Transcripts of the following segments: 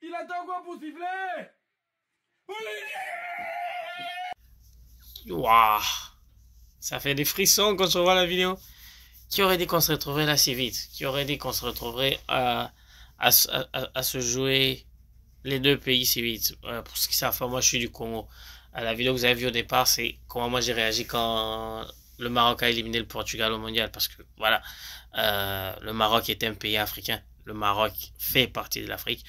Il attend quoi pour siffler? Waouh, ça fait des frissons quand on voit la vidéo. Qui aurait dit qu'on se retrouverait là si vite? Qui aurait dit qu'on se retrouverait à se jouer les deux pays si vite? Pour ce qui savent, moi je suis du Congo. La vidéo que vous avez vue au départ, c'est comment moi j'ai réagi quand le Maroc a éliminé le Portugal au mondial. Parce que voilà, le Maroc est un pays africain. Le Maroc fait partie de l'Afrique.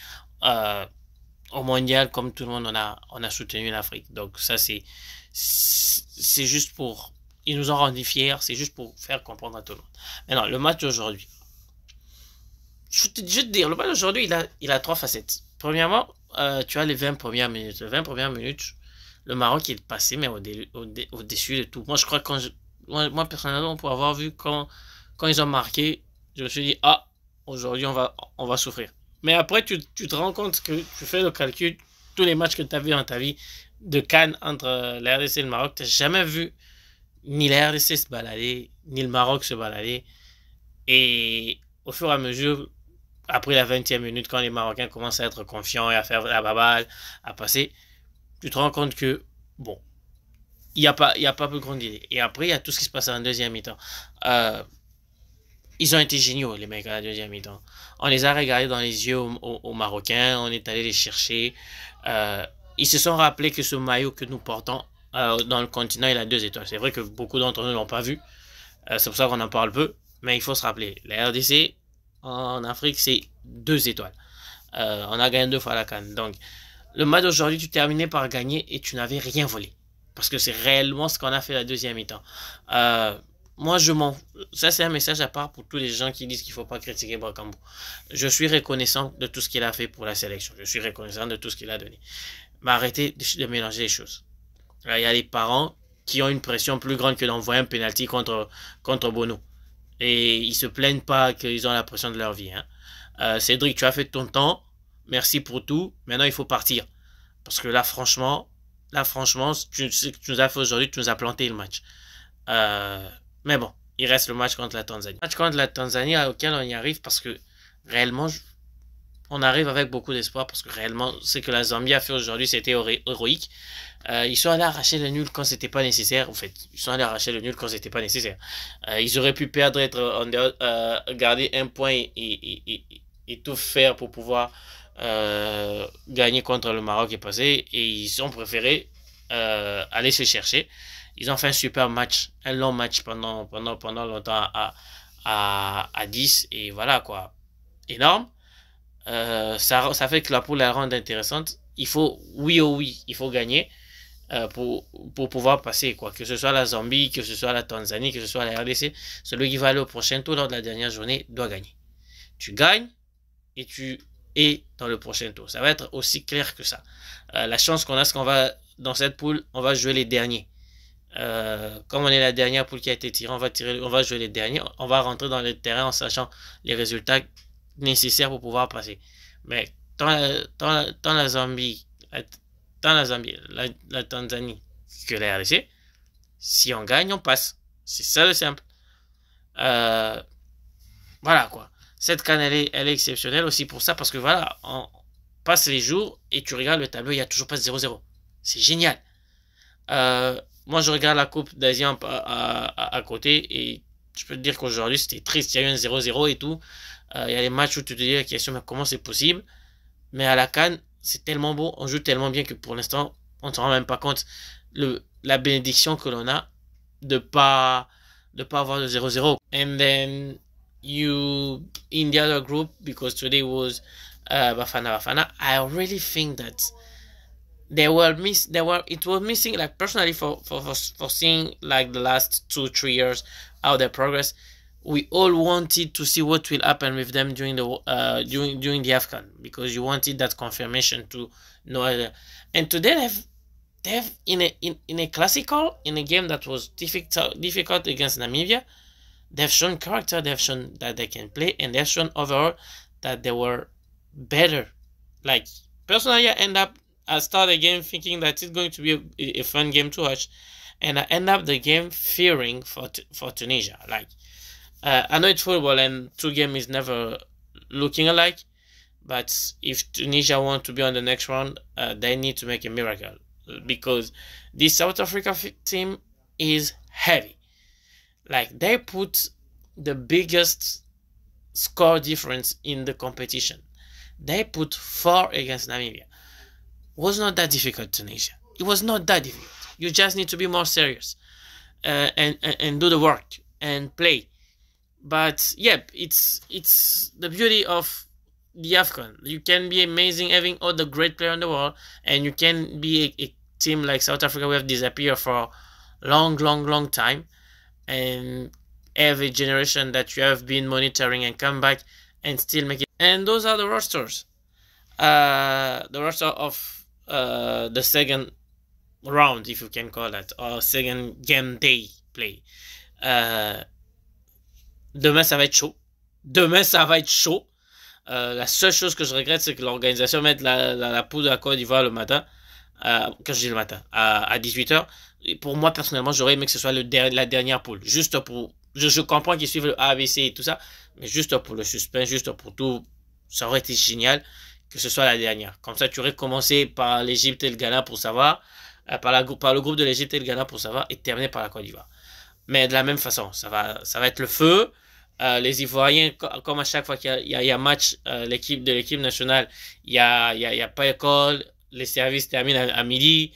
Au mondial, comme tout le monde, on a soutenu l'Afrique. Donc ça, c'est juste pour... Ils nous ont rendu fiers, c'est juste pour faire comprendre à tout le monde. Maintenant, le match d'aujourd'hui. Je vais te dire, le match d'aujourd'hui, il a trois facettes. Premièrement, tu as les 20 premières minutes. Les 20 premières minutes, le Maroc est passé, mais au-dessus de tout. Moi, je crois que moi, personnellement, pour avoir vu quand ils ont marqué, je me suis dit, ah, aujourd'hui, on va souffrir. Mais après, tu te rends compte que tu fais le calcul, tous les matchs que tu as vus dans ta vie de CAN entre la RDC et le Maroc, tu n'as jamais vu ni la RDC se balader, ni le Maroc se balader. Et au fur et à mesure, après la 20e minute, quand les Marocains commencent à être confiants et à faire la baballe, à passer, tu te rends compte que, bon, il n'y a pas plus grande idée. Et après, il y a tout ce qui se passe en deuxième mi-temps. Ils ont été géniaux, les mecs, à la deuxième mi-temps. On les a regardés dans les yeux aux Marocains, on est allé les chercher. Ils se sont rappelés que ce maillot que nous portons dans le continent, il a 2 étoiles. C'est vrai que beaucoup d'entre nous ne l'ont pas vu. C'est pour ça qu'on en parle peu. Mais il faut se rappeler, la RDC, en Afrique, c'est 2 étoiles. On a gagné 2 fois la CAN. Donc, le match d'aujourd'hui, tu terminais par gagner et tu n'avais rien volé. Parce que c'est réellement ce qu'on a fait la deuxième mi-temps. Moi, ça, c'est un message à part pour tous les gens qui disent qu'il ne faut pas critiquer Bakambu. Je suis reconnaissant de tout ce qu'il a fait pour la sélection. Je suis reconnaissant de tout ce qu'il a donné. Mais arrêtez de mélanger les choses. Il y a des parents qui ont une pression plus grande que d'envoyer un penalty contre Bono. Et ils se plaignent pas qu'ils ont la pression de leur vie. Cédric, tu as fait ton temps. Merci pour tout. Maintenant, il faut partir. Parce que là, franchement, ce que tu nous as fait aujourd'hui, tu nous as planté le match. Mais bon, il reste le match contre la Tanzanie. Le match contre la Tanzanie auquel on y arrive parce que réellement, on arrive avec beaucoup d'espoir parce que réellement, ce que la Zambie a fait aujourd'hui, c'était héroïque. Ils sont allés arracher le nul quand c'était pas nécessaire. En fait, ils sont allés arracher le nul quand c'était pas nécessaire. Ils auraient pu perdre, garder un point et tout faire pour pouvoir gagner contre le Maroc et passer. Et ils ont préféré aller se chercher. Ils ont fait un super match, un long match pendant longtemps à 10 et voilà quoi, énorme. Ça fait que la poule la rende intéressante. Il faut, oui, il faut gagner pour pouvoir passer quoi. Que ce soit la Zambie, que ce soit la Tanzanie, que ce soit la RDC, celui qui va aller au prochain tour lors de la dernière journée doit gagner. Tu gagnes et tu es dans le prochain tour. Ça va être aussi clair que ça. La chance qu'on a, c'est qu'on va dans cette poule, on va jouer les derniers. Comme on est la dernière poule qui a été tirée, on va jouer les derniers. On va rentrer dans le terrain en sachant les résultats nécessaires pour pouvoir passer. Mais dans la Zambie, la Tanzanie que la RDC, si on gagne, on passe. C'est ça le simple. Voilà quoi. Cette CAN, elle est exceptionnelle aussi pour ça parce que voilà, on passe les jours et tu regardes le tableau, il n'y a toujours pas de 0-0. C'est génial. Moi, je regarde la Coupe d'Asie à côté et je peux te dire qu'aujourd'hui, c'était triste. Il y a eu un 0-0 et tout. Il y a des matchs où tu te dis la question, mais comment c'est possible? Mais à la CAN, c'est tellement beau, on joue tellement bien que pour l'instant, on ne se rend même pas compte la bénédiction que l'on a de pas avoir de 0-0. And then in the other group, because today was Bafana, I really think that it was missing, like personally for seeing like the last 2-3 years how they progress. We all wanted to see what will happen with them during the AFCON because you wanted that confirmation to know. And today they've in a classical, in a game that was difficult against Namibia, they've shown character, they've shown that they can play, and they've shown overall that they were better. Like personally, I start the game thinking that it's going to be a fun game to watch, and I end up the game fearing for Tunisia. Like I know it's football and 2 games is never looking alike, But if Tunisia want to be on the next round, they need to make a miracle because this South Africa team is heavy. Like they put the biggest score difference in the competition. They put 4 against Namibia. It was not that difficult, Tunisia. It was not that difficult. You just need to be more serious and do the work and play. But yep, it's the beauty of the AFCON. You can be amazing having all the great players in the world, and you can be a team like South Africa who have disappeared for long time, and have a generation that you have been monitoring and come back and still make it. And those are the rosters. The roster of the second round, if you can call that, or second game day play. Demain, ça va être chaud. La seule chose que je regrette, c'est que l'organisation mette la poule à Côte d'Ivoire le matin. Quand je dis le matin, à 18h. Et pour moi, personnellement, j'aurais aimé que ce soit la dernière poule. Juste pour... Je comprends qu'ils suivent le ABC et tout ça, mais juste pour le suspense, juste pour tout, ça aurait été génial que ce soit la dernière. Comme ça, tu aurais commencé par l'Égypte et le Ghana pour savoir, par le groupe de l'Égypte et le Ghana pour savoir, et terminé par la Côte d'Ivoire. Mais de la même façon, ça va être le feu. Les Ivoiriens, comme à chaque fois qu'il y a match de l'équipe nationale, il y a pas école, les services terminent à midi.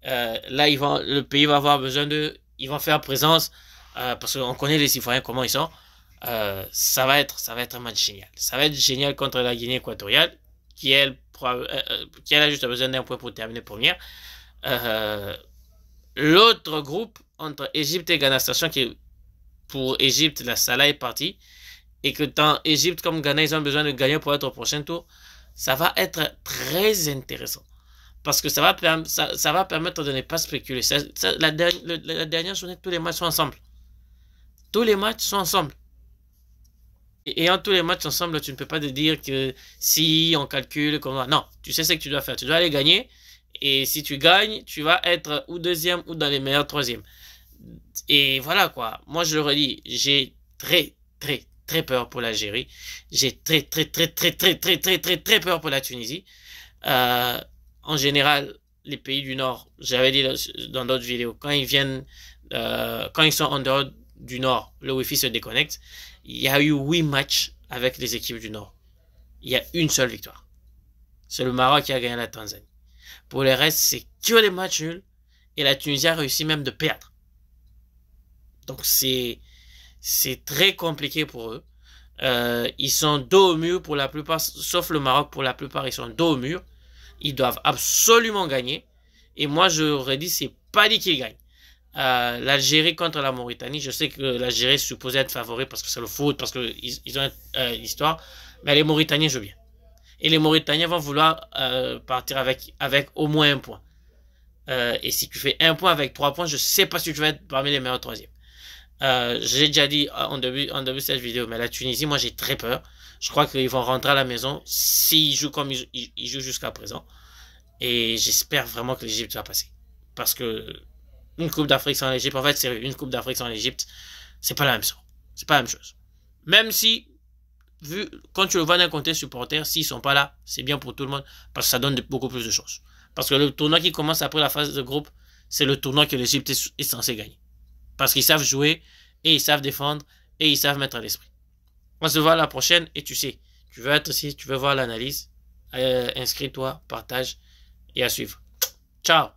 Là, le pays va avoir besoin d'eux, ils vont faire présence, parce qu'on connaît les Ivoiriens, comment ils sont. Ça va être un match génial. Ça va être génial contre la Guinée équatoriale, qui a juste besoin d'un point pour terminer première. L'autre groupe, entre Égypte et Ghana, sachant que pour Égypte, la Salah est partie, et que tant Égypte comme Ghana, ils ont besoin de gagner pour être au prochain tour, ça va être très intéressant. Parce que ça va permettre de ne pas spéculer. La dernière journée, tous les matchs sont ensemble. Tous les matchs sont ensemble. Et ayant tous les matchs ensemble, tu ne peux pas te dire que si on calcule comment. Non, tu sais ce que tu dois faire. Tu dois aller gagner. Et si tu gagnes, tu vas être ou deuxième ou dans les meilleurs troisièmes. Et voilà quoi. Moi, je le redis, j'ai très peur pour l'Algérie. J'ai très peur pour la Tunisie. En général, les pays du Nord, j'avais dit dans d'autres vidéos, quand ils sont en dehors du Nord, le Wi-Fi se déconnecte. Il y a eu 8 matchs avec les équipes du Nord. Il y a une seule victoire. C'est le Maroc qui a gagné la Tanzanie. Pour le reste, c'est que des matchs nuls. Et la Tunisie a réussi même de perdre. Donc c'est très compliqué pour eux. Ils sont dos au mur pour la plupart, sauf le Maroc, pour la plupart, ils sont dos au mur. Ils doivent absolument gagner. Et moi, j'aurais dit, c'est pas dit qu'ils gagnent. L'Algérie contre la Mauritanie, je sais que l'Algérie est supposée être favori parce que c'est le foot, parce qu'ils ont l'histoire, mais les Mauritaniens jouent bien. Et les Mauritaniens vont vouloir partir avec au moins un point. Et si tu fais un point avec 3 points, je sais pas si tu vas être parmi les meilleurs troisièmes. J'ai déjà dit en début de cette vidéo, mais la Tunisie, moi j'ai très peur. Je crois qu'ils vont rentrer à la maison s'ils jouent comme ils jouent jusqu'à présent. Et j'espère vraiment que l'Égypte va passer. Parce que une Coupe d'Afrique sans l'Égypte, en fait, c'est une Coupe d'Afrique sans l'Égypte, c'est pas la même chose. C'est pas la même chose. Même si, quand tu le vois d'un côté supporter, s'ils sont pas là, c'est bien pour tout le monde, parce que ça donne beaucoup plus de choses. Parce que le tournoi qui commence après la phase de groupe, c'est le tournoi que l'Égypte est censé gagner. Parce qu'ils savent jouer, et ils savent défendre, et ils savent mettre à l'esprit. On se voit à la prochaine, et tu sais, tu veux voir l'analyse, inscris-toi, partage, et à suivre. Ciao!